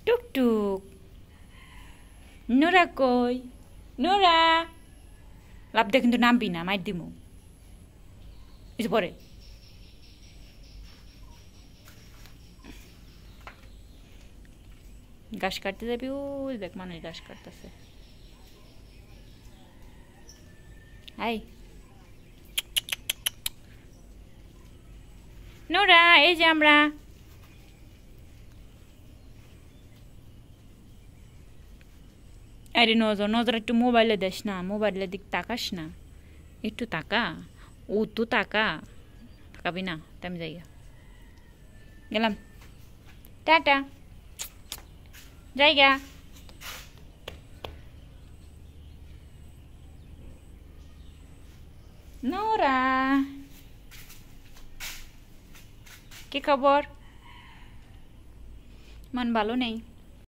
টুকটুক নোরা কই নোরা লাভ দিয়ে কিন্তু নামবি না মাইর দিমু কিছু পরে ঘাস কাটতে যাবি ওই দেখ মানুষ ঘাস কাটতেছে হাই নোরা এই যে আমরা আরে নজর নজর একটু মোবাইলে দেস না মোবাইলের দিক তাকাস না একটু তাকা ও তো তাকাবি না আমি যাই গেলাম টাটা জায়গা নোরা কি খবর মন ভালো নেই